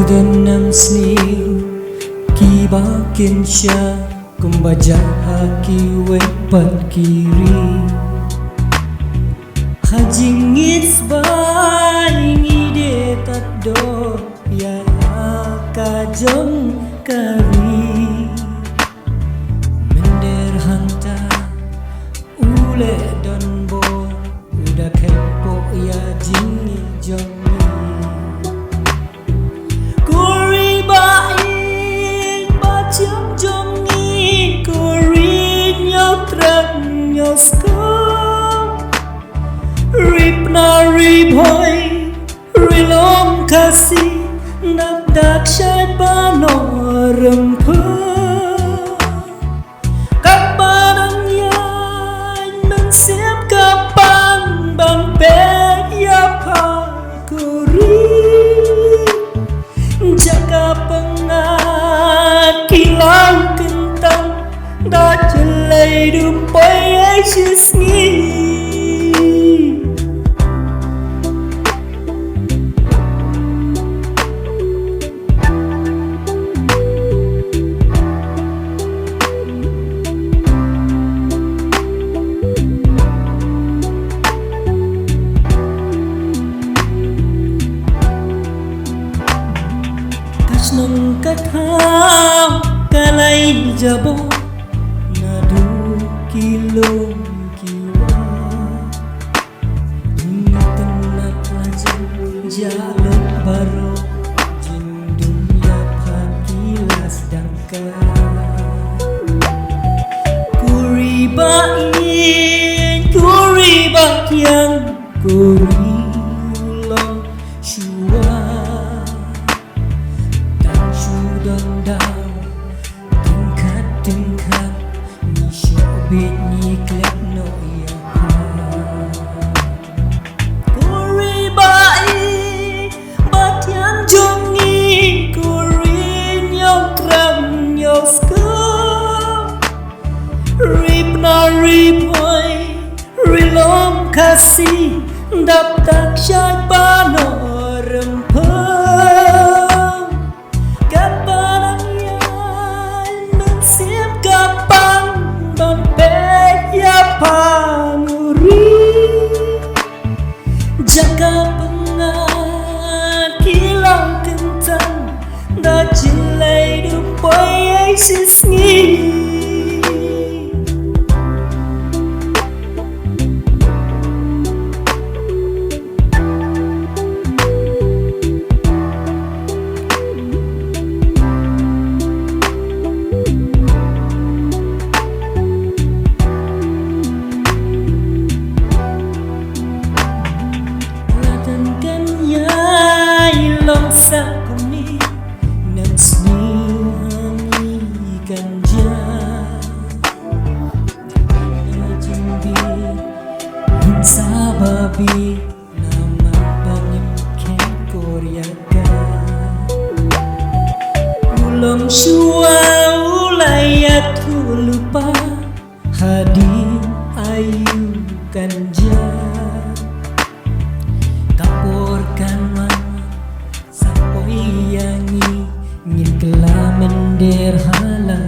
Udanam sning kibakin siya kumbaja haki wepat kiri hajingit bay ngide takdo ya kajong kari mender hanta ule don bo udah kepo ya jingi jongi Rip na riboy rilom kasih nabdak syad bano rempah kabarang yan mensiap kapan bang pek ya pakuri jaga pengat kilang kentang dah jelai dumpai aisyis ni nang katham kalai jabo nadu kilo kiwa tenat lajang jaluk baro jin dunia pakilas dangka kuriba yang kuri ulang syua dondang tingkat ni syobit ni klep no ya kuribai batian jongi kurin yo kram yo skam rip na riboy rilom kasih daptak syad bano rempah jaga pengat kilang kentang dah jelai dumpai aisyis ni sa kami ng snihangi kanja najimbi sa babi na mapangimken koryaga ulam syua ulay at hulupa hadin ayu kanja kaporkan yangi ngin kelamen derhala